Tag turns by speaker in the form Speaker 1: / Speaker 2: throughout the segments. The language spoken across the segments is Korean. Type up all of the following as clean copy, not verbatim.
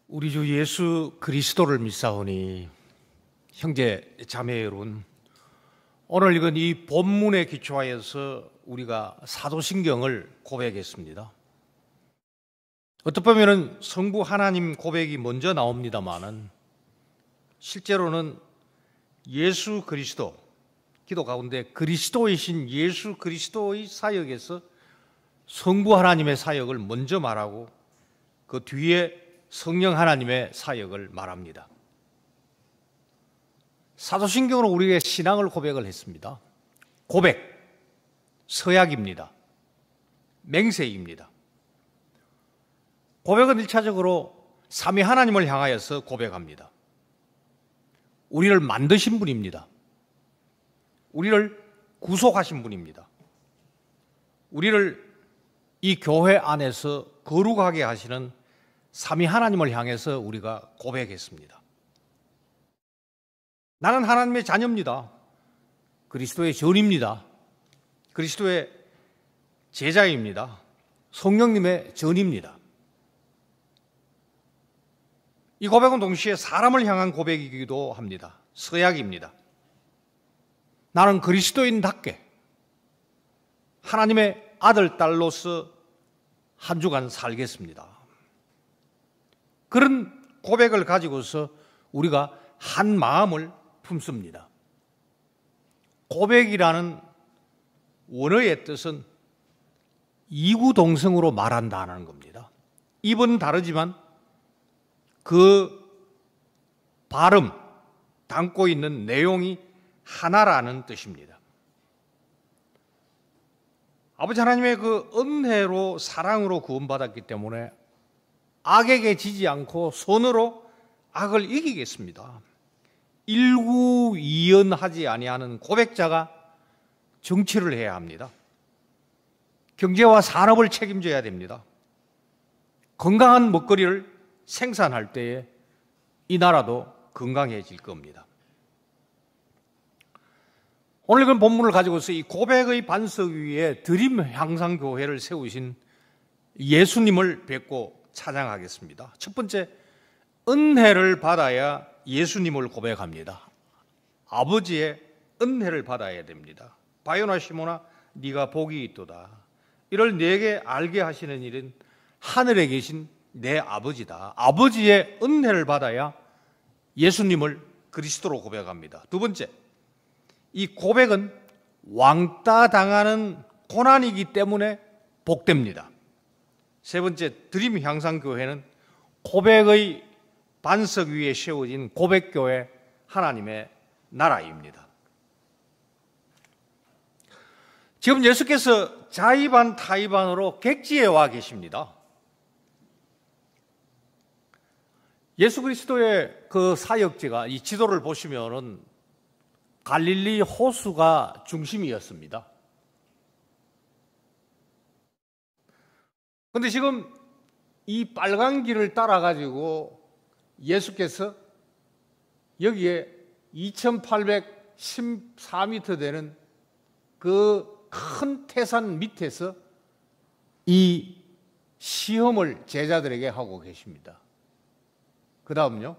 Speaker 1: 우리 주 예수 그리스도를 믿사오니 형제 자매 여러분, 오늘 읽은 이 본문에 기초하여서 우리가 사도신경을 고백했습니다. 어떻게 보면 성부 하나님 고백이 먼저 나옵니다마는 실제로는 예수 그리스도, 기도 가운데 그리스도이신 예수 그리스도의 사역에서 성부 하나님의 사역을 먼저 말하고 그 뒤에 성령 하나님의 사역을 말합니다. 사도신경으로 우리의 신앙을 고백을 했습니다. 고백, 서약입니다. 맹세입니다. 고백은 1차적으로 삼위 하나님을 향하여서 고백합니다. 우리를 만드신 분입니다. 우리를 구속하신 분입니다. 우리를 이 교회 안에서 거룩하게 하시는 삼위 하나님을 향해서 우리가 고백했습니다. 나는 하나님의 자녀입니다. 그리스도의 전입니다. 그리스도의 제자입니다. 성령님의 전입니다. 이 고백은 동시에 사람을 향한 고백이기도 합니다. 서약입니다. 나는 그리스도인답게 하나님의 아들, 딸로서 한 주간 살겠습니다. 그런 고백을 가지고서 우리가 한 마음을 품습니다. 고백이라는 원어의 뜻은 이구동성으로 말한다는 겁니다. 입은 다르지만 그 발음, 담고 있는 내용이 하나라는 뜻입니다. 아버지 하나님의 그 은혜로 사랑으로 구원받았기 때문에 악에게 지지 않고 손으로 악을 이기겠습니다. 일구이연하지 아니하는 고백자가 정치를 해야 합니다. 경제와 산업을 책임져야 됩니다. 건강한 먹거리를 생산할 때에 이 나라도 건강해질 겁니다. 오늘 그 본문을 가지고서 이 고백의 반석 위에 드림 향상교회를 세우신 예수님을 뵙고 찬양하겠습니다. 첫 번째, 은혜를 받아야 예수님을 고백합니다. 아버지의 은혜를 받아야 됩니다. 바요나 시모나 네가 복이 있도다. 이를 내게 알게 하시는 일은 하늘에 계신 내 아버지다. 아버지의 은혜를 받아야 예수님을 그리스도로 고백합니다. 두 번째, 이 고백은 왕따 당하는 고난이기 때문에 복됩니다. 세 번째, 드림 향상교회는 고백의 반석 위에 세워진 고백교회 하나님의 나라입니다. 지금 예수께서 자의반 타의반으로 객지에 와 계십니다. 예수 그리스도의 그 사역지가 이 지도를 보시면은 갈릴리 호수가 중심이었습니다. 그런데 지금 이 빨간 길을 따라가지고 예수께서 여기에 2814m 되는 그 큰 태산 밑에서 이 시험을 제자들에게 하고 계십니다. 그 다음요.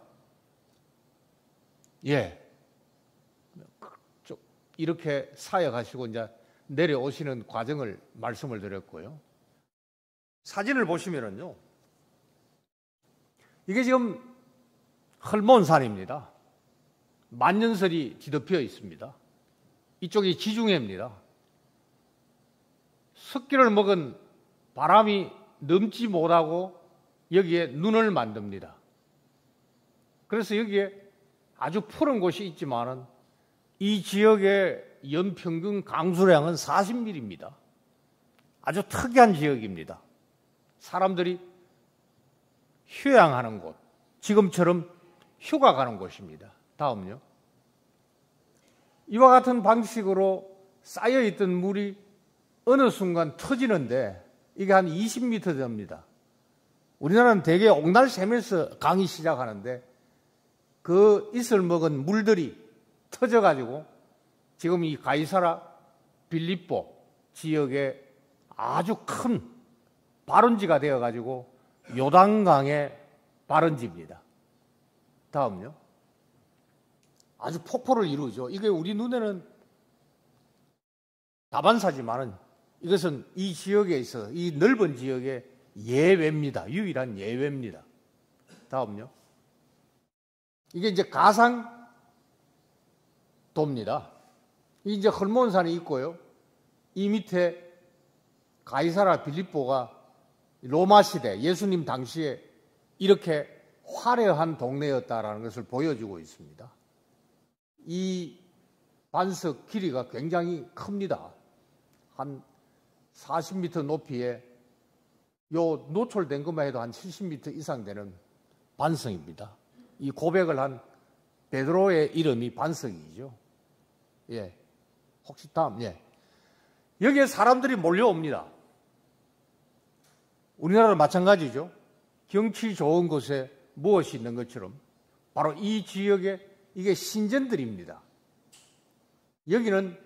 Speaker 1: 이렇게 사역하시고 이제 내려오시는 과정을 말씀을 드렸고요. 사진을 보시면은요, 이게 지금 헐몬산입니다. 만년설이 뒤덮여 있습니다. 이쪽이 지중해입니다. 습기를 먹은 바람이 넘지 못하고 여기에 눈을 만듭니다. 그래서 여기에 아주 푸른 곳이 있지만은 이 지역의 연평균 강수량은 40mm입니다. 아주 특이한 지역입니다. 사람들이 휴양하는 곳, 지금처럼 휴가 가는 곳입니다. 다음요. 이와 같은 방식으로 쌓여있던 물이 어느 순간 터지는데 이게 한 20m 됩니다. 우리나라는 대개 옥날샘에서 강이 시작하는데 그 이슬 먹은 물들이 터져가지고 지금 이 가이사라 빌립보 지역에 아주 큰 발원지가 되어가지고 요단강에 발원지입니다. 다음요. 아주 폭포를 이루죠. 이게 우리 눈에는 다반사지만은 이것은 이 지역에 있어 이 넓은 지역의 예외입니다. 유일한 예외입니다. 다음요. 이게 이제 가상도입니다. 이제 헐몬산이 있고요. 이 밑에 가이사라 빌립보가 로마 시대 예수님 당시에 이렇게 화려한 동네였다라는 것을 보여주고 있습니다. 이 반석 길이가 굉장히 큽니다. 한 40m 높이에 요 노출된 것만 해도 한 70m 이상 되는 반석입니다. 이 고백을 한 베드로의 이름이 반석이죠. 예. 혹시 다음, 예. 여기에 사람들이 몰려옵니다. 우리나라도 마찬가지죠. 경치 좋은 곳에 무엇이 있는 것처럼 바로 이 지역에 이게 신전들입니다. 여기는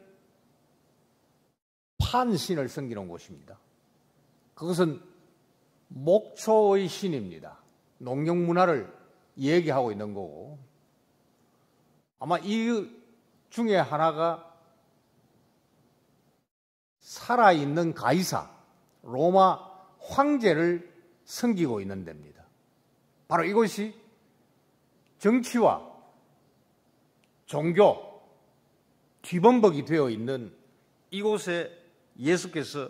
Speaker 1: 판신을 섬기는 곳입니다. 그것은 목초의 신입니다. 농경 문화를 얘기하고 있는 거고 아마 이 중에 하나가 살아있는 가이사, 로마 황제를 섬기고 있는 데입니다. 바로 이것이 정치와 종교, 뒤범벅이 되어 있는 이곳에 예수께서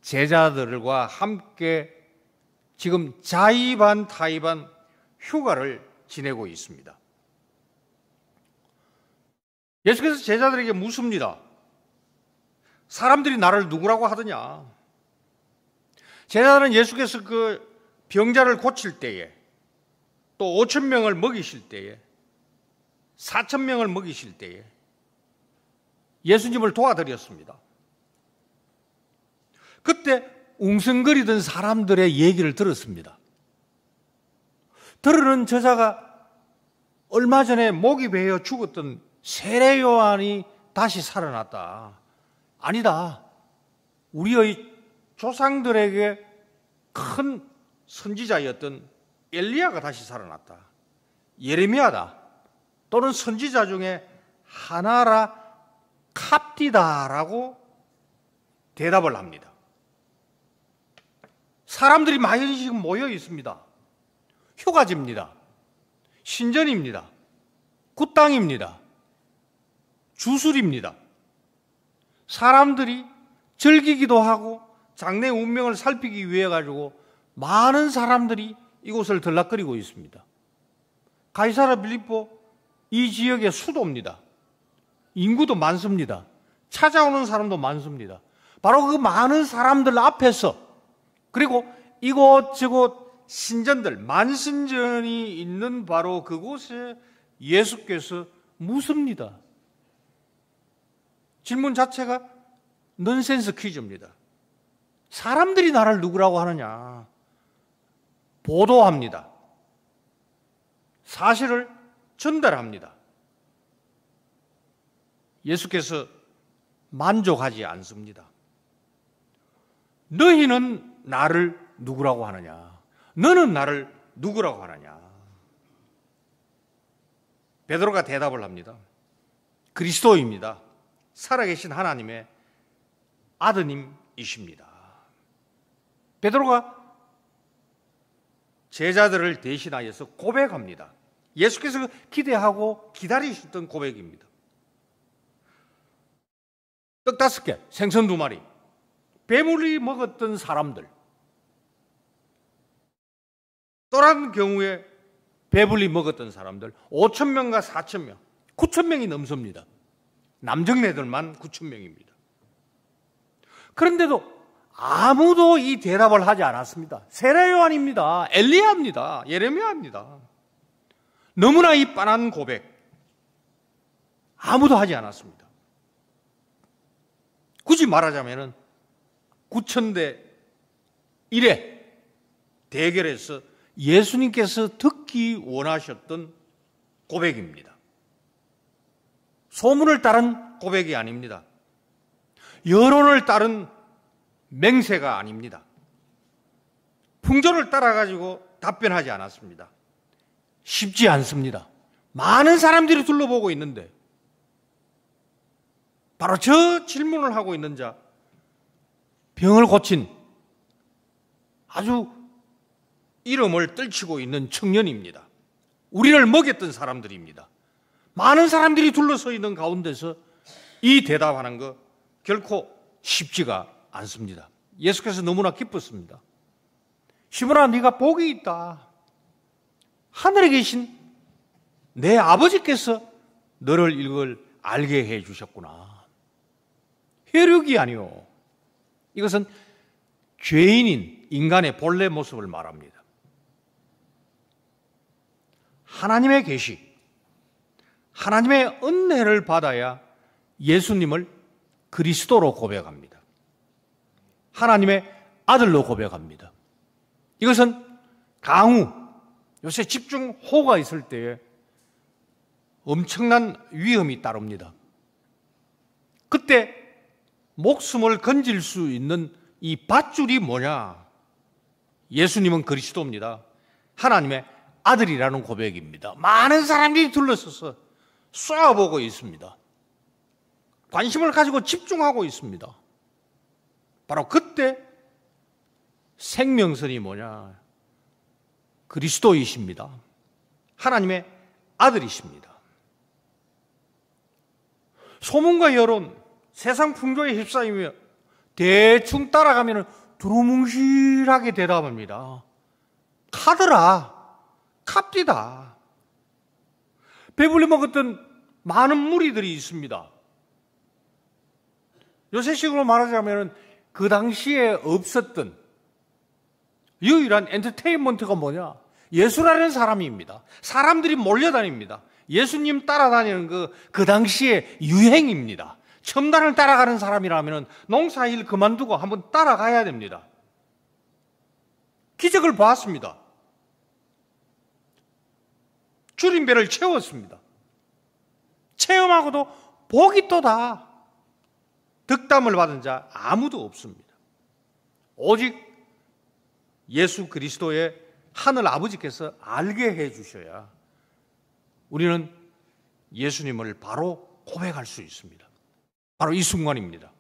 Speaker 1: 제자들과 함께 지금 자의반 타의반 휴가를 지내고 있습니다. 예수께서 제자들에게 묻습니다. 사람들이 나를 누구라고 하더냐? 제자들은 예수께서 그 병자를 고칠 때에 또 5,000명을 먹이실 때에 4,000명을 먹이실 때에 예수님을 도와드렸습니다. 그때 웅성거리던 사람들의 얘기를 들었습니다. 들으는 저자가 얼마 전에 목이 베어 죽었던 세례 요한이 다시 살아났다. 아니다. 우리의 조상들에게 큰 선지자였던 엘리야가 다시 살아났다. 예레미야다. 또는 선지자 중에 하나라 캅디다라고 대답을 합니다. 사람들이 많이 지금 모여 있습니다. 휴가지입니다. 신전입니다. 굿땅입니다. 주술입니다. 사람들이 즐기기도 하고 장래 운명을 살피기 위해 가지고 많은 사람들이 이곳을 들락거리고 있습니다. 가이사라 빌립보 이 지역의 수도입니다. 인구도 많습니다. 찾아오는 사람도 많습니다. 바로 그 많은 사람들 앞에서 그리고 이곳저곳 신전들, 만신전이 있는 바로 그곳에 예수께서 묻습니다. 질문 자체가 넌센스 퀴즈입니다. 사람들이 나를 누구라고 하느냐? 보도합니다. 사실을 전달합니다. 예수께서 만족하지 않습니다. 너희는 나를 누구라고 하느냐? 너는 나를 누구라고 하느냐? 베드로가 대답을 합니다. 그리스도입니다. 살아계신 하나님의 아드님이십니다. 베드로가 제자들을 대신하여서 고백합니다. 예수께서 기대하고 기다리셨던 고백입니다. 떡 5개, 생선 2마리, 배물이 먹었던 사람들. 또한 경우에 배불리 먹었던 사람들 5,000명과 4,000명, 9,000명이 넘습니다. 남정네들만 9,000명입니다. 그런데도 아무도 이 대답을 하지 않았습니다. 세례 요한입니다. 엘리야입니다. 예레미야입니다. 너무나 이 빤한 고백 아무도 하지 않았습니다. 굳이 말하자면 9,000대 1의 대결에서 예수님께서 듣기 원하셨던 고백입니다. 소문을 따른 고백이 아닙니다. 여론을 따른 맹세가 아닙니다. 풍조를 따라가지고 답변하지 않았습니다. 쉽지 않습니다. 많은 사람들이 둘러보고 있는데 바로 저 질문을 하고 있는 자, 병을 고친 아주 이름을 떨치고 있는 청년입니다. 우리를 먹였던 사람들입니다. 많은 사람들이 둘러서 있는 가운데서 이 대답하는 거 결코 쉽지가 않습니다. 예수께서 너무나 기뻤습니다. 시몬아, 네가 복이 있다. 하늘에 계신 내 아버지께서 너를 이걸 알게 해 주셨구나. 혈육이 아니요. 이것은 죄인인 인간의 본래 모습을 말합니다. 하나님의 계시, 하나님의 은혜를 받아야 예수님을 그리스도로 고백합니다. 하나님의 아들로 고백합니다. 이것은 강우, 요새 집중호우가 있을 때에 엄청난 위험이 따릅니다. 그때 목숨을 건질 수 있는 이 밧줄이 뭐냐? 예수님은 그리스도입니다. 하나님의 아들이라는 고백입니다. 많은 사람들이 둘러서서 쏘아보고 있습니다. 관심을 가지고 집중하고 있습니다. 바로 그때 생명선이 뭐냐? 그리스도이십니다. 하나님의 아들이십니다. 소문과 여론, 세상 풍조에 휩싸이며 대충 따라가면 두루뭉실하게 대답합니다. 카더라, 캅디다. 배불리 먹었던 많은 무리들이 있습니다. 요새식으로 말하자면 그 당시에 없었던 유일한 엔터테인먼트가 뭐냐? 예수라는 사람입니다. 사람들이 몰려다닙니다. 예수님 따라다니는 그 당시에 유행입니다. 첨단을 따라가는 사람이라면 농사일 그만두고 한번 따라가야 됩니다. 기적을 보았습니다. 줄임배를 채웠습니다. 체험하고도 복이 또다. 득담을 받은 자 아무도 없습니다. 오직 예수 그리스도의 하늘 아버지께서 알게 해 주셔야 우리는 예수님을 바로 고백할 수 있습니다. 바로 이 순간입니다.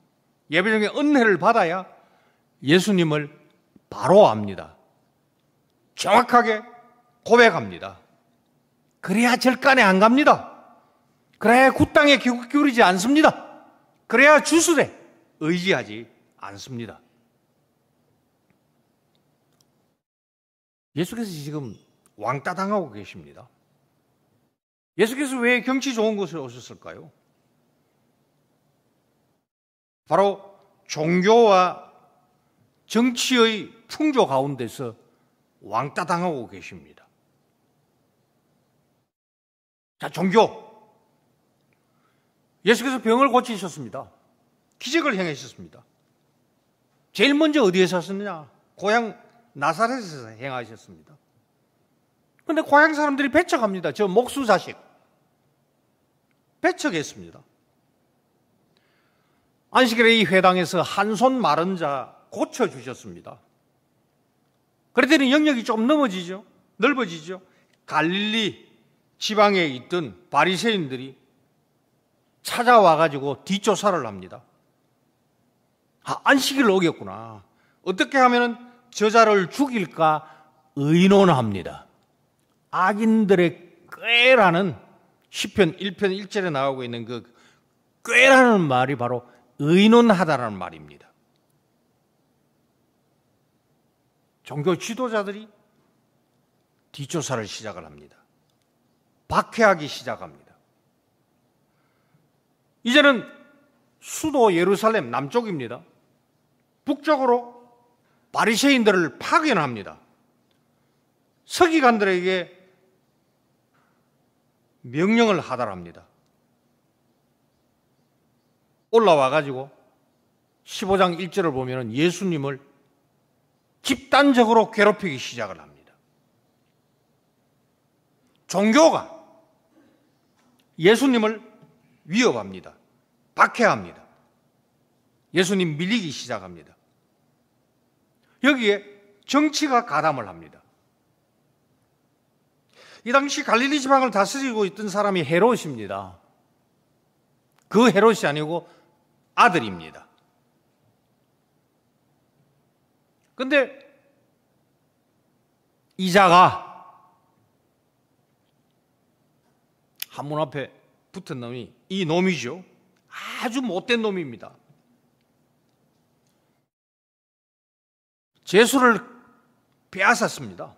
Speaker 1: 예배중에 은혜를 받아야 예수님을 바로 압니다. 정확하게 고백합니다. 그래야 절간에 안 갑니다. 그래야 굿땅에 기울이지 않습니다. 그래야 주술에 의지하지 않습니다. 예수께서 지금 왕따 당하고 계십니다. 예수께서 왜 경치 좋은 곳에 오셨을까요? 바로 종교와 정치의 풍조 가운데서 왕따 당하고 계십니다. 자, 종교. 예수께서 병을 고치셨습니다. 기적을 행하셨습니다. 제일 먼저 어디에서 하셨느냐? 고향 나사렛에서 행하셨습니다. 그런데 고향 사람들이 배척합니다. 저 목수 자식. 배척했습니다. 안식일에 이 회당에서 한 손 마른 자 고쳐주셨습니다. 그랬더니 영역이 좀 넓어지죠. 갈릴리 지방에 있던 바리새인들이 찾아와가지고 뒷조사를 합니다. 안식일을 어겼구나. 어떻게 하면 저자를 죽일까 의논합니다. 악인들의 꾀라는 시편 1편 1절에 나오고 있는 그 꾀라는 말이 바로 의논하다라는 말입니다. 종교 지도자들이 뒷조사를 시작을 합니다. 박해하기 시작합니다. 이제는 수도 예루살렘 남쪽입니다. 북쪽으로 바리새인들을 파견합니다. 서기관들에게 명령을 하달합니다. 올라와 가지고 15장 1절을 보면 예수님을 집단적으로 괴롭히기 시작을 합니다. 종교가 예수님을 위협합니다. 박해합니다. 예수님 밀리기 시작합니다. 여기에 정치가 가담을 합니다. 이 당시 갈릴리 지방을 다스리고 있던 사람이 헤롯입니다. 그 헤롯이 아니고 아들입니다. 근데 이자가 한문 앞에 붙은 놈이 이 놈이죠. 아주 못된 놈입니다. 제수를 빼앗았습니다.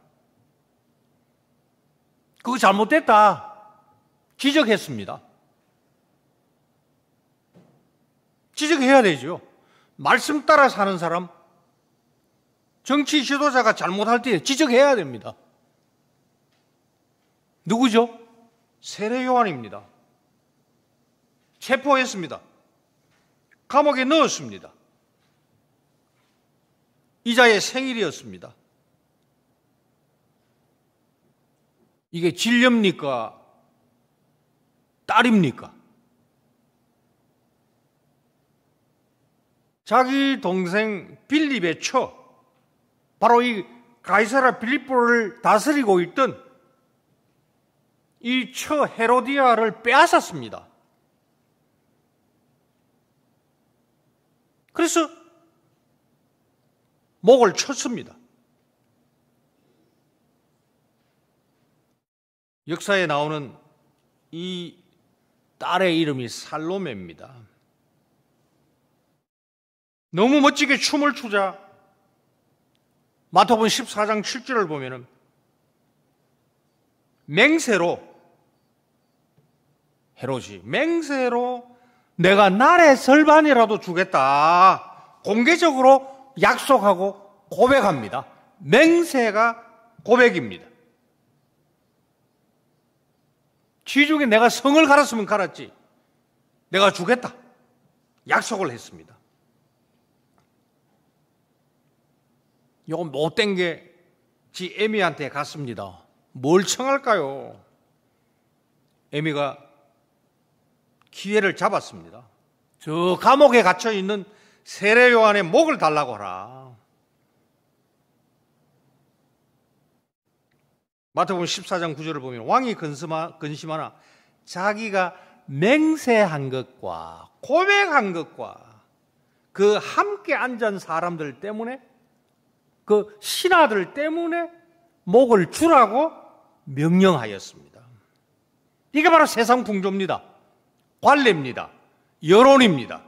Speaker 1: 그거 잘못됐다. 지적했습니다. 지적해야 되죠. 말씀 따라 사는 사람, 정치 지도자가 잘못할 때 지적해야 됩니다. 누구죠? 세례 요한입니다. 체포했습니다. 감옥에 넣었습니다. 이자의 생일이었습니다. 이게 진렵니까? 딸입니까? 자기 동생 빌립의 처, 바로 이 가이사랴 빌립보를 다스리고 있던 이 처 헤로디아를 빼앗았습니다. 그래서 목을 쳤습니다. 역사에 나오는 이 딸의 이름이 살로메입니다. 너무 멋지게 춤을 추자 마태복음 14장 7절을 보면은 맹세로 헤롯이 맹세로 내가 날의 절반이라도 주겠다 공개적으로 약속하고 고백합니다. 맹세가 고백입니다. 지중에 내가 성을 갈았으면 갈았지 내가 주겠다 약속을 했습니다. 이건 못된 게 지 에미한테 갔습니다. 뭘 청할까요? 에미가 기회를 잡았습니다. 저 감옥에 갇혀 있는 세례 요한의 목을 달라고 하라. 마태복음 14장 9절을 보면 왕이 근심하나 자기가 맹세한 것과 고백한 것과 그 함께 앉은 사람들 때문에 그 신하들 때문에 목을 주라고 명령하였습니다. 이게 바로 세상 풍조입니다. 관례입니다. 여론입니다.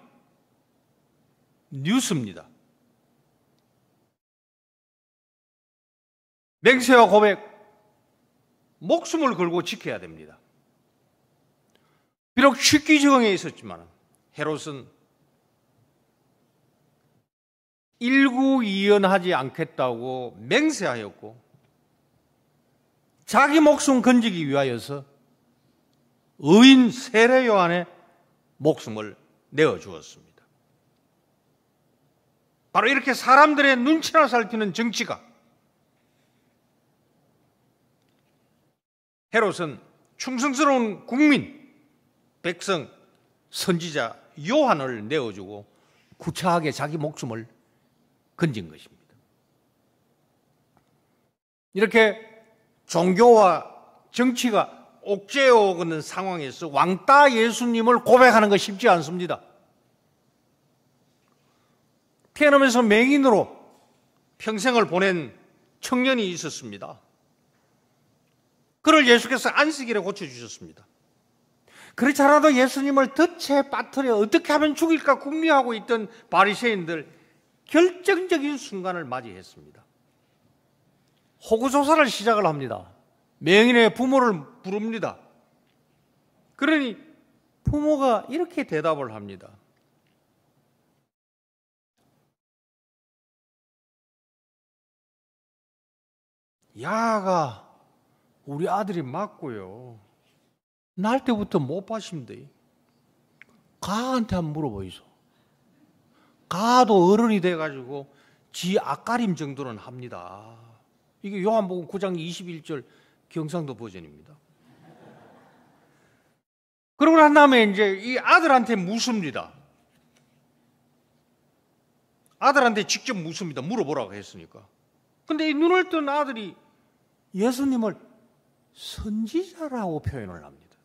Speaker 1: 뉴스입니다. 맹세와 고백, 목숨을 걸고 지켜야 됩니다. 비록 식기정에 있었지만 헤롯은 일구이연하지 않겠다고 맹세하였고 자기 목숨 건지기 위하여서 의인 세례 요한의 목숨을 내어주었습니다. 바로 이렇게 사람들의 눈치나 살피는 정치가 헤롯은 충성스러운 국민, 백성, 선지자 요한을 내어주고 구차하게 자기 목숨을 건진 것입니다. 이렇게 종교와 정치가 옥죄어오는 상황에서 왕따 예수님을 고백하는 것 쉽지 않습니다. 태어나면서 맹인으로 평생을 보낸 청년이 있었습니다. 그를 예수께서 안식일에 고쳐주셨습니다. 그렇지 않아도 예수님을 덫에 빠뜨려 어떻게 하면 죽일까 궁리하고 있던 바리새인들 결정적인 순간을 맞이했습니다. 호구조사를 시작을 합니다. 맹인의 부모를 부릅니다. 그러니 부모가 이렇게 대답을 합니다. 야가 우리 아들이 맞고요. 날 때부터 못 봐신데 가한테 한번 물어보이소. 가도 어른이 돼가지고 지 앞가림 정도는 합니다. 이게 요한복음 9장 21절 경상도 버전입니다. 그러고 난 다음에 이제 이 아들한테 묻습니다. 아들한테 직접 묻습니다. 물어보라고 했으니까. 근데 이 눈을 뜬 아들이 예수님을 선지자라고 표현을 합니다.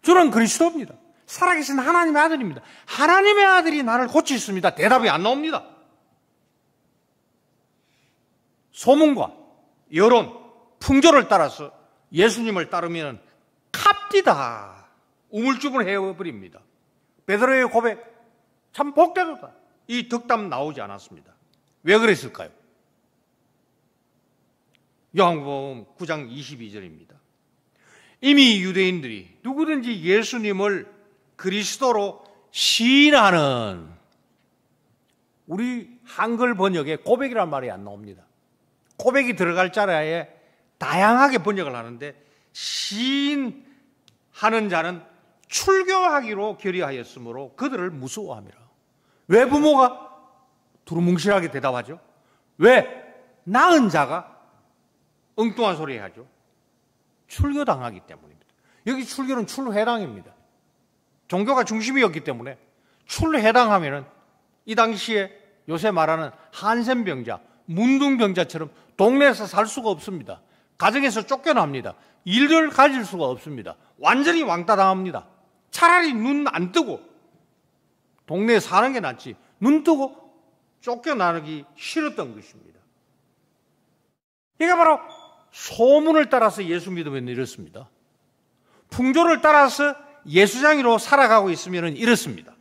Speaker 1: 저는 그리스도입니다. 살아계신 하나님의 아들입니다. 하나님의 아들이 나를 고치십니다. 대답이 안 나옵니다. 소문과 여론, 풍조를 따라서 예수님을 따르면 값디다 우물쭈물해버립니다. 베드로의 고백 참 복되도다. 이 덕담 나오지 않았습니다. 왜 그랬을까요? 요한복음 9장 22절입니다. 이미 유대인들이 누구든지 예수님을 그리스도로 시인하는, 우리 한글 번역에 고백이란 말이 안 나옵니다. 고백이 들어갈 자리에 다양하게 번역을 하는데 시인하는 자는 출교하기로 결의하였으므로 그들을 무서워함이라. 왜 부모가 두루뭉실하게 대답하죠? 왜 낳은 자가 엉뚱한 소리 하죠? 출교당하기 때문입니다. 여기 출교는 출해당입니다. 종교가 중심이었기 때문에 출해당하면은 이 당시에 요새 말하는 한센병자, 문둥병자처럼 동네에서 살 수가 없습니다. 가정에서 쫓겨납니다. 일을 가질 수가 없습니다. 완전히 왕따 당합니다. 차라리 눈 안 뜨고 동네에 사는 게 낫지, 눈 뜨고 쫓겨나기 싫었던 것입니다. 이게 바로 소문을 따라서 예수 믿으면 이렇습니다. 풍조를 따라서 예수장이로 살아가고 있으면 이렇습니다.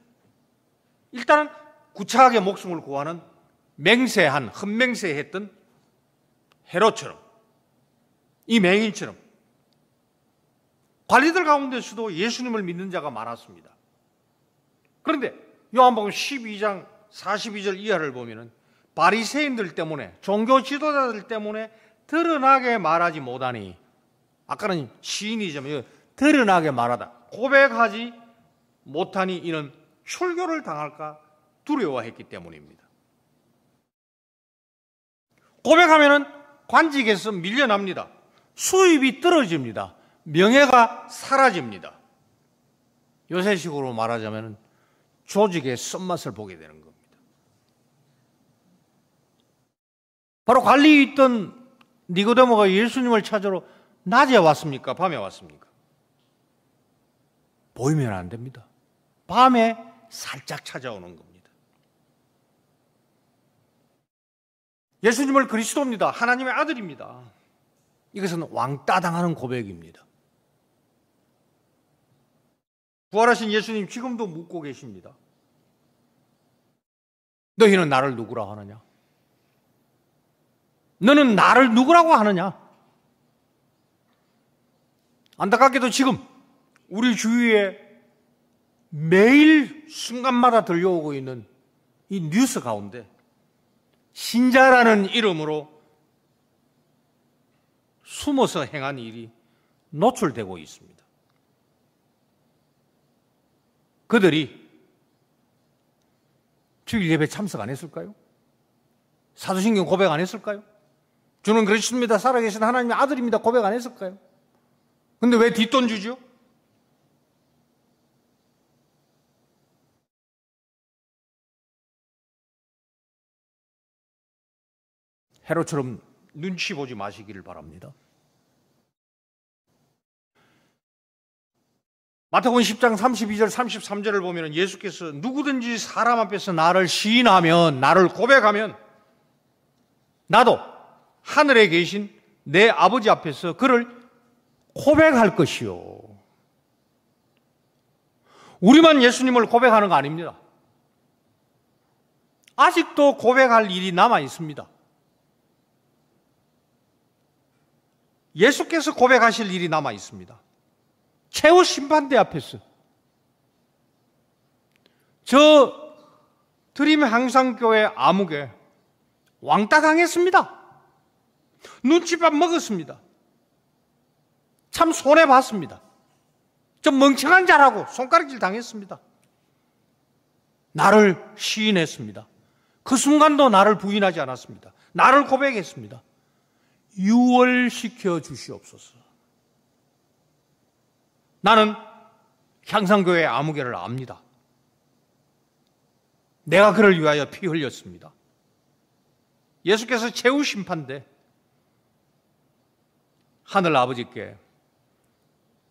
Speaker 1: 일단은 구차하게 목숨을 구하는 맹세한, 흠맹세했던 헤롯처럼, 이 맹인처럼 관리들 가운데서도 예수님을 믿는 자가 많았습니다. 그런데 요한복음 12장 42절 이하를 보면은 바리새인들 때문에, 종교 지도자들 때문에 드러나게 말하지 못하니, 아까는 시인이지만 드러나게 말하다, 고백하지 못하니 이는 출교를 당할까 두려워했기 때문입니다. 고백하면은 관직에서 밀려납니다. 수입이 떨어집니다. 명예가 사라집니다. 요새식으로 말하자면 조직의 쓴맛을 보게 되는 겁니다. 바로 관리에 있던 니고데모가 예수님을 찾으러 낮에 왔습니까? 밤에 왔습니까? 보이면 안 됩니다. 밤에 살짝 찾아오는 겁니다. 예수님을 그리스도입니다. 하나님의 아들입니다. 이것은 왕따 당하는 고백입니다. 부활하신 예수님 지금도 묻고 계십니다. 너희는 나를 누구라 하느냐? 너는 나를 누구라고 하느냐? 안타깝게도 지금 우리 주위에 매일 순간마다 들려오고 있는 이 뉴스 가운데 신자라는 이름으로 숨어서 행한 일이 노출되고 있습니다. 그들이 주일 예배 참석 안 했을까요? 사도신경 고백 안 했을까요? 주는 그리스도입니다. 살아계신 하나님의 아들입니다. 고백 안 했을까요? 근데 왜 뒷돈 주죠? 헤롯처럼 눈치 보지 마시기를 바랍니다. 마태복음 10장 32절 33절을 보면 예수께서 누구든지 사람 앞에서 나를 시인하면, 나를 고백하면 나도 하늘에 계신 내 아버지 앞에서 그를 고백할 것이요. 우리만 예수님을 고백하는 거 아닙니다. 아직도 고백할 일이 남아 있습니다. 예수께서 고백하실 일이 남아 있습니다. 최후 심판대 앞에서 저 드림 항상교회 암흑에 왕따 당했습니다. 눈치밥 먹었습니다. 참 손해봤습니다. 좀 멍청한 자라고 손가락질 당했습니다. 나를 시인했습니다. 그 순간도 나를 부인하지 않았습니다. 나를 고백했습니다. 유월시켜 주시옵소서. 나는 향상교회 아무개를 압니다. 내가 그를 위하여 피 흘렸습니다. 예수께서 최후 심판대 하늘 아버지께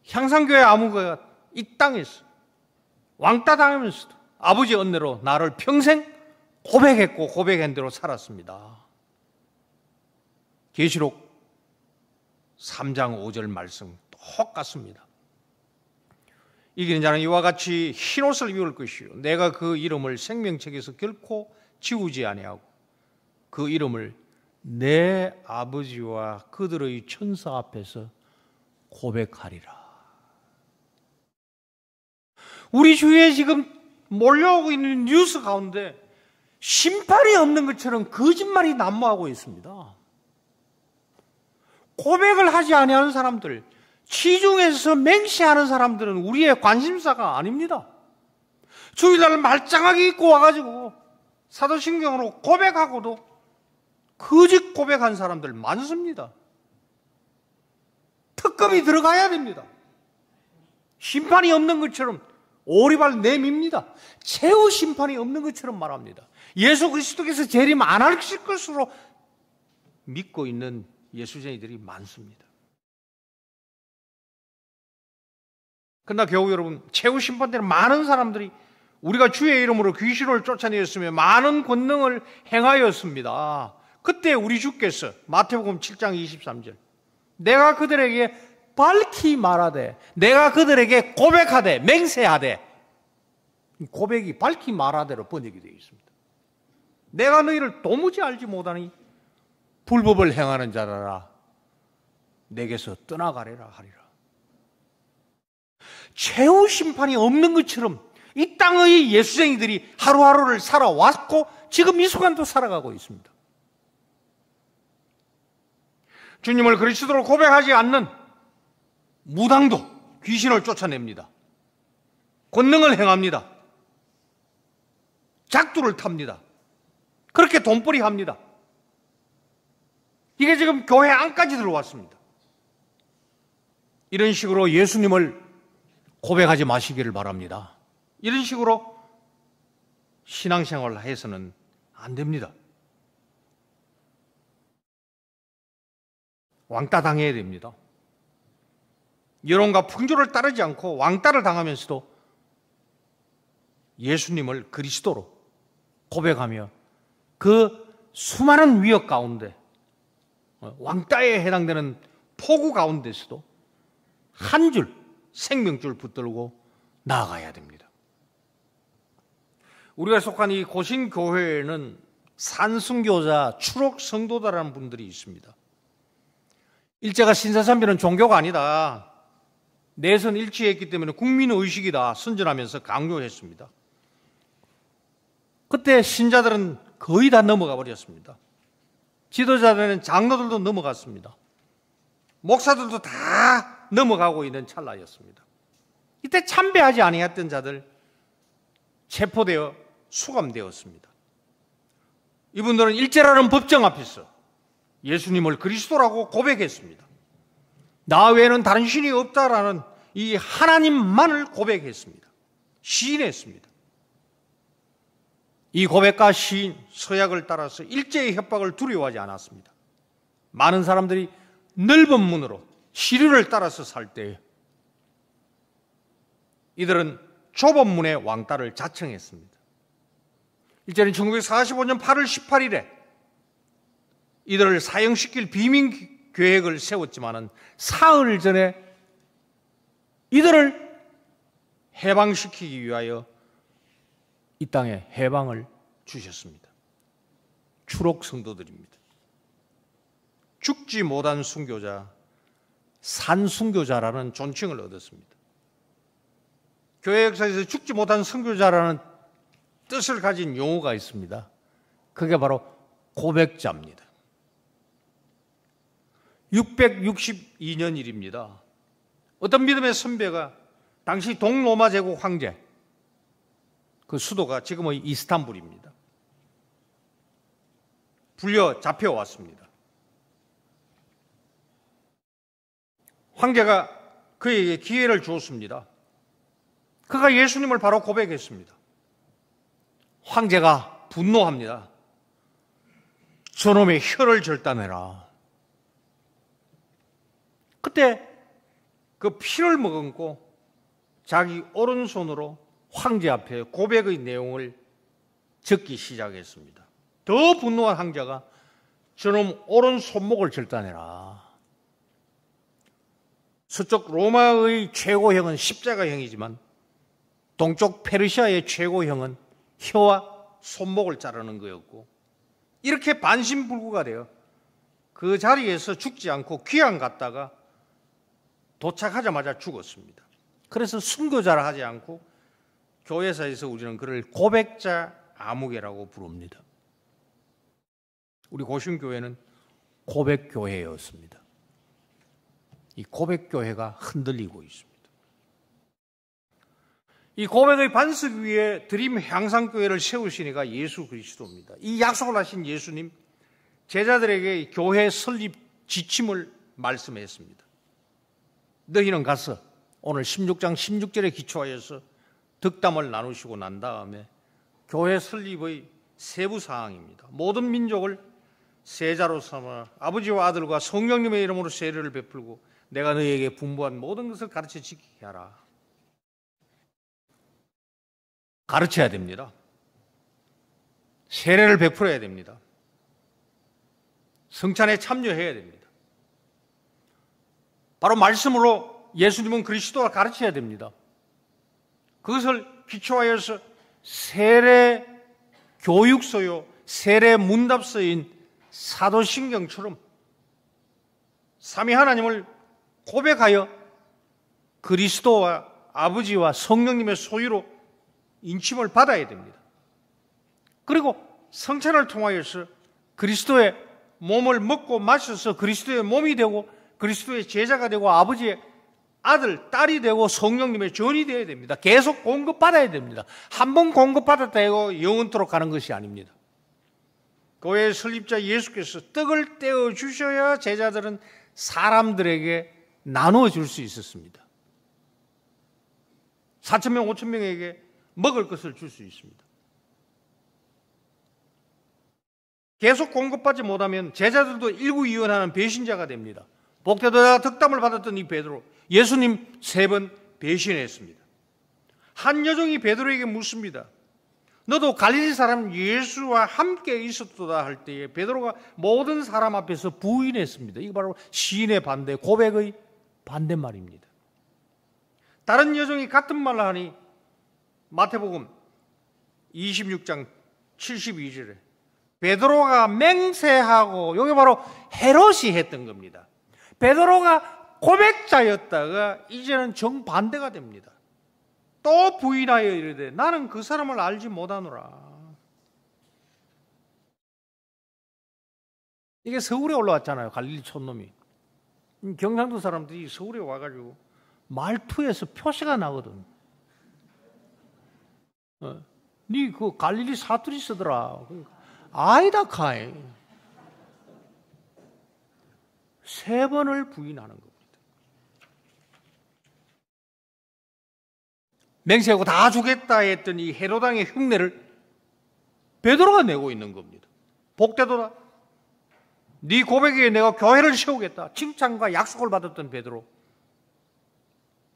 Speaker 1: 향상교회 아무가 이 땅에서 왕따 당하면서도 아버지 은혜로 나를 평생 고백했고 고백한 대로 살았습니다. 계시록 3장 5절 말씀 똑같습니다. 이기는 자는 이와 같이 흰옷을 입을 것이요 내가 그 이름을 생명책에서 결코 지우지 아니하고 그 이름을 내 아버지와 그들의 천사 앞에서 고백하리라. 우리 주위에 지금 몰려오고 있는 뉴스 가운데 심판이 없는 것처럼 거짓말이 난무하고 있습니다. 고백을 하지 아니하는 사람들, 시중에서 맹세하는 사람들은 우리의 관심사가 아닙니다. 주일날 말짱하게 입고 와가지고 사도신경으로 고백하고도 거짓 고백한 사람들 많습니다. 특검이 들어가야 됩니다. 심판이 없는 것처럼 오리발 내밉니다. 최후 심판이 없는 것처럼 말합니다. 예수 그리스도께서 재림 안 하실 것으로 믿고 있는 예수쟁이들이 많습니다. 그러나 겨우 여러분, 최후 심판 때는 많은 사람들이 우리가 주의 이름으로 귀신을 쫓아내었으며 많은 권능을 행하였습니다. 그때 우리 주께서 마태복음 7장 23절 내가 그들에게 밝히 말하되 내가 그들에게 고백하되 맹세하되, 고백이 밝히 말하되로 번역이 되어 있습니다. 내가 너희를 도무지 알지 못하니 불법을 행하는 자라라 내게서 떠나가리라 하리라. 최후 심판이 없는 것처럼 이 땅의 예수쟁이들이 하루하루를 살아왔고 지금 이 순간도 살아가고 있습니다. 주님을 그리스도로 고백하지 않는 무당도 귀신을 쫓아냅니다. 권능을 행합니다. 작두를 탑니다. 그렇게 돈벌이 합니다. 이게 지금 교회 안까지 들어왔습니다. 이런 식으로 예수님을 고백하지 마시기를 바랍니다. 이런 식으로 신앙생활을 해서는 안 됩니다. 왕따 당해야 됩니다. 여론과 풍조를 따르지 않고 왕따를 당하면서도 예수님을 그리스도로 고백하며 그 수많은 위협 가운데 왕따에 해당되는 폭우 가운데서도 한 줄 생명줄 붙들고 나아가야 됩니다. 우리가 속한 이 고신교회에는 산순교자, 추록성도다라는 분들이 있습니다. 일제가 신사참배는 종교가 아니다, 내선 일치했기 때문에 국민의식이다 선전하면서 강요했습니다. 그때 신자들은 거의 다 넘어가 버렸습니다. 지도자들은 장로들도 넘어갔습니다. 목사들도 다 넘어가고 있는 찰나였습니다. 이때 참배하지 아니했던 자들 체포되어 수감되었습니다. 이분들은 일제라는 법정 앞에서 예수님을 그리스도라고 고백했습니다. 나 외에는 다른 신이 없다라는 이 하나님만을 고백했습니다. 시인했습니다. 이 고백과 시인, 서약을 따라서 일제의 협박을 두려워하지 않았습니다. 많은 사람들이 넓은 문으로 시류를 따라서 살 때 이들은 좁은 문의 왕따를 자청했습니다. 일제는 1945년 8월 18일에 이들을 사형시킬 비민 계획을 세웠지만 사흘 전에 이들을 해방시키기 위하여 이 땅에 해방을 주셨습니다. 추록 성도들입니다. 죽지 못한 순교자, 산순교자라는 존칭을 얻었습니다. 교회 역사에서 죽지 못한 순교자라는 뜻을 가진 용어가 있습니다. 그게 바로 고백자입니다. 662년 일입니다. 어떤 믿음의 선배가 당시 동로마 제국 황제, 그 수도가 지금의 이스탄불입니다. 불려 잡혀왔습니다. 황제가 그에게 기회를 주었습니다. 그가 예수님을 바로 고백했습니다. 황제가 분노합니다. 저놈의 혀를 절단해라. 그때 그 피를 머금고 자기 오른손으로 황제 앞에 고백의 내용을 적기 시작했습니다. 더 분노한 황제가 저놈 오른손목을 절단해라. 서쪽 로마의 최고형은 십자가형이지만 동쪽 페르시아의 최고형은 혀와 손목을 자르는 거였고, 이렇게 반신불구가 되어 그 자리에서 죽지 않고 귀양 갔다가 도착하자마자 죽었습니다. 그래서 순교자라 하지 않고 교회사에서 우리는 그를 고백자 아무개라고 부릅니다. 우리 고신교회는 고백교회였습니다. 이 고백교회가 흔들리고 있습니다. 이 고백의 반석 위에 드림 향상교회를 세우시니까 예수 그리스도입니다. 이 약속을 하신 예수님, 제자들에게 교회 설립 지침을 말씀했습니다. 너희는 가서 오늘 16장 16절에 기초하여서 득담을 나누시고 난 다음에 교회 설립의 세부 사항입니다. 모든 민족을 세자로 삼아 아버지와 아들과 성령님의 이름으로 세례를 베풀고 내가 너희에게 분부한 모든 것을 가르쳐 지키게 하라. 가르쳐야 됩니다. 세례를 베풀어야 됩니다. 성찬에 참여해야 됩니다. 바로 말씀으로 예수님은 그리스도가 가르쳐야 됩니다. 그것을 기초하여서 세례 교육서요, 세례 문답서인 사도신경처럼 삼위 하나님을 고백하여 그리스도와 아버지와 성령님의 소유로 인침을 받아야 됩니다. 그리고 성찬을 통하여서 그리스도의 몸을 먹고 마셔서 그리스도의 몸이 되고 그리스도의 제자가 되고 아버지의 아들, 딸이 되고 성령님의 전이 되어야 됩니다. 계속 공급받아야 됩니다. 한 번 공급받았다 해도 영원토록 가는 것이 아닙니다. 교회의 설립자 예수께서 떡을 떼어 주셔야 제자들은 사람들에게 나누어 줄 수 있었습니다. 4,000명, 5,000명에게 먹을 것을 줄 수 있습니다. 계속 공급받지 못하면 제자들도 일구이연하는 배신자가 됩니다. 복되도다 득담을 받았던 이 베드로, 예수님 3번 배신했습니다. 한 여종이 베드로에게 묻습니다. 너도 갈릴리 사람 예수와 함께 있었도다 할 때에 베드로가 모든 사람 앞에서 부인했습니다. 이거 바로 시인의 반대, 고백의 반대말입니다. 다른 여종이 같은 말을 하니 마태복음 26장 72절에 베드로가 맹세하고, 여기 바로 헤롯이 했던 겁니다. 베드로가 고백자였다가 이제는 정반대가 됩니다. 또 부인하여 이르되 나는 그 사람을 알지 못하노라. 이게 서울에 올라왔잖아요. 갈릴리 촌놈이. 경상도 사람들이 서울에 와가지고 말투에서 표시가 나거든. 니 그 갈릴리 사투리 쓰더라. 아이다 카이. 3번을 부인하는 겁니다. 맹세하고 다 주겠다 했던 이 헤로당의 흉내를 베드로가 내고 있는 겁니다. 복되도다. 네 고백에 내가 교회를 세우겠다. 칭찬과 약속을 받았던 베드로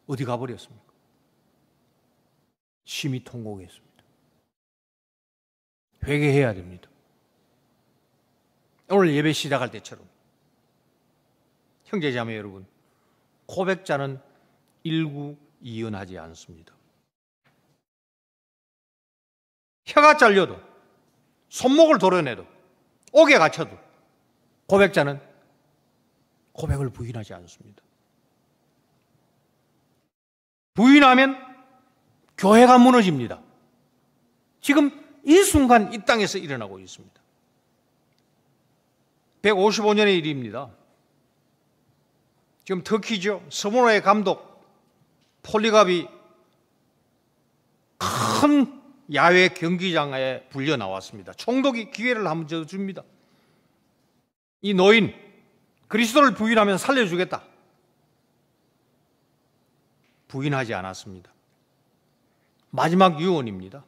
Speaker 1: 어디 가버렸습니까? 심히 통곡했습니다. 회개해야 됩니다. 오늘 예배 시작할 때처럼 형제자매 여러분, 고백자는 일구이연하지 않습니다. 혀가 잘려도, 손목을 도려내도, 옥에 갇혀도 고백자는 고백을 부인하지 않습니다. 부인하면 교회가 무너집니다. 지금 이 순간 이 땅에서 일어나고 있습니다. 155년의 일입니다. 지금 터키죠. 스모로의 감독 폴리갑이 큰 야외 경기장에 불려 나왔습니다. 총독이 기회를 한번 줍니다. 이 노인 그리스도를 부인하면 살려주겠다. 부인하지 않았습니다. 마지막 유언입니다.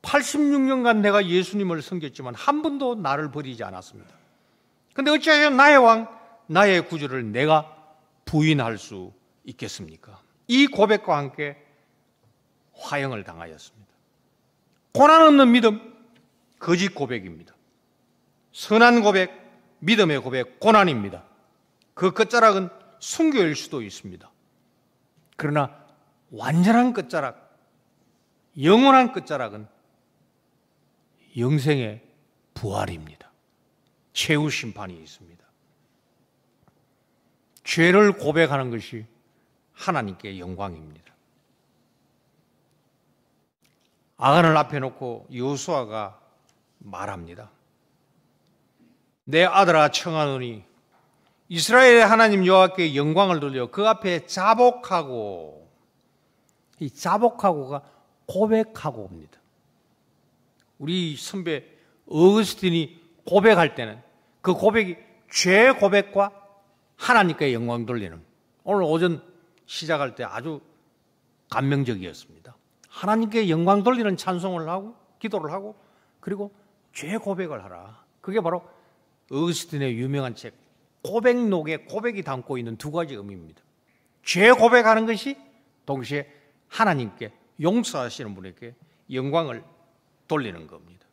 Speaker 1: 86년간 내가 예수님을 섬겼지만 한 번도 나를 버리지 않았습니다. 그런데 어찌하여 나의 왕, 나의 구주를 내가 부인할 수 있겠습니까? 이 고백과 함께 화형을 당하였습니다. 고난 없는 믿음, 거짓 고백입니다. 선한 고백, 믿음의 고백, 고난입니다. 그 끝자락은 순교일 수도 있습니다. 그러나 완전한 끝자락, 영원한 끝자락은 영생의 부활입니다. 최후 심판이 있습니다. 죄를 고백하는 것이 하나님께 영광입니다. 아간을 앞에 놓고 여호수아가 말합니다. 내 아들아 청하노니 이스라엘의 하나님 여호와께 영광을 돌려 그 앞에 자복하고, 이 자복하고가 고백하고입니다. 우리 선배 어거스틴이 고백할 때는 그 고백이 죄 고백과 하나님께 영광 돌리는, 오늘 오전 시작할 때 아주 감명적이었습니다. 하나님께 영광 돌리는 찬송을 하고 기도를 하고 그리고 죄 고백을 하라. 그게 바로 어거스틴의 유명한 책 고백록에 고백이 담고 있는 두 가지 의미입니다. 죄 고백하는 것이 동시에 하나님께, 용서하시는 분에게 영광을 돌리는 겁니다.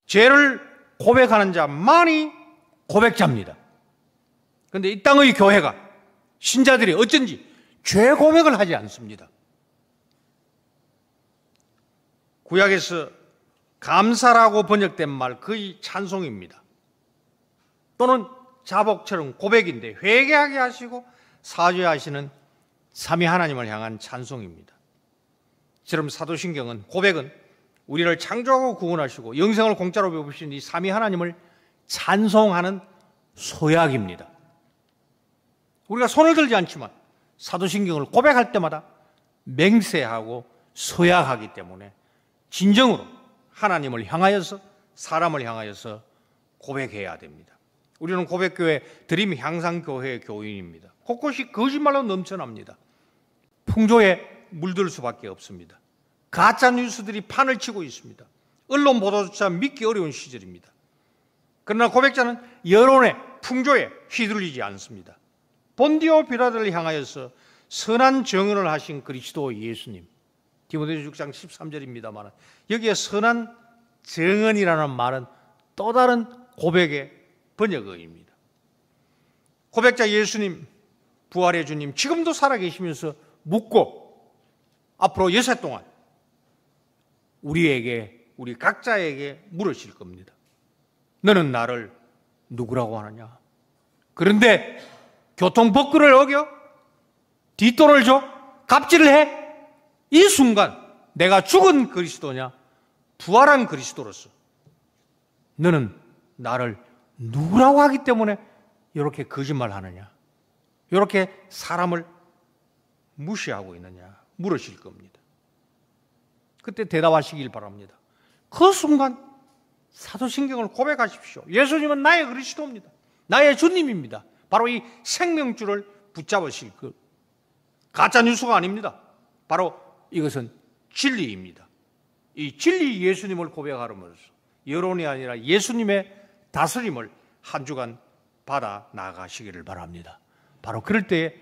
Speaker 1: 죄를 고백하는 자만이 고백자입니다. 그런데 이 땅의 교회가, 신자들이 어쩐지 죄 고백을 하지 않습니다. 구약에서 감사라고 번역된 말, 거의 찬송입니다. 또는 자복처럼 고백인데 회개하게 하시고 사죄하시는 삼위 하나님을 향한 찬송입니다. 지금 사도신경은, 고백은 우리를 창조하고 구원하시고 영생을 공짜로 베푸신 이 삼위 하나님을 찬송하는 소약입니다. 우리가 손을 들지 않지만 사도신경을 고백할 때마다 맹세하고 소약하기 때문에 진정으로 하나님을 향하여서, 사람을 향하여서 고백해야 됩니다. 우리는 고백교회 드림 향상교회의 교인입니다. 곳곳이 거짓말로 넘쳐납니다. 풍조에 물들 수밖에 없습니다. 가짜 뉴스들이 판을 치고 있습니다. 언론 보도조차 믿기 어려운 시절입니다. 그러나 고백자는 여론의 풍조에 휘둘리지 않습니다. 본디오 빌라도를 향하여서 선한 정언을 하신 그리스도 예수님, 디모데후서 6장 13절입니다만 여기에 선한 정언이라는 말은 또 다른 고백의 번역어입니다. 고백자 예수님, 부활의 주님, 지금도 살아계시면서 묻고 앞으로 여세 동안 우리에게, 우리 각자에게 물으실 겁니다. 너는 나를 누구라고 하느냐? 그런데 교통법규를 어겨? 뒷돈을 줘? 갑질을 해? 이 순간 내가 죽은 그리스도냐? 부활한 그리스도로서 너는 나를 누구라고 하기 때문에 이렇게 거짓말하느냐? 이렇게 사람을 무시하고 있느냐? 물으실 겁니다. 그때 대답하시길 바랍니다. 그 순간 사도신경을 고백하십시오. 예수님은 나의 그리스도입니다. 나의 주님입니다. 바로 이 생명줄을 붙잡으실 것. 가짜 뉴스가 아닙니다. 바로 이것은 진리입니다. 이 진리 예수님을 고백하면서 여론이 아니라 예수님의 다스림을 한 주간 받아 나가시기를 바랍니다. 바로 그럴 때에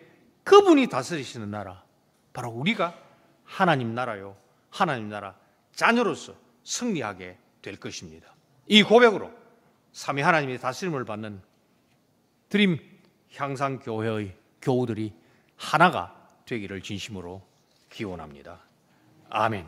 Speaker 1: 그분이 다스리시는 나라, 바로 우리가 하나님 나라요, 하나님 나라 자녀로서 승리하게 될 것입니다. 이 고백으로 삼위 하나님의 다스림을 받는 드림 향상교회의 교우들이 하나가 되기를 진심으로 기원합니다. 아멘.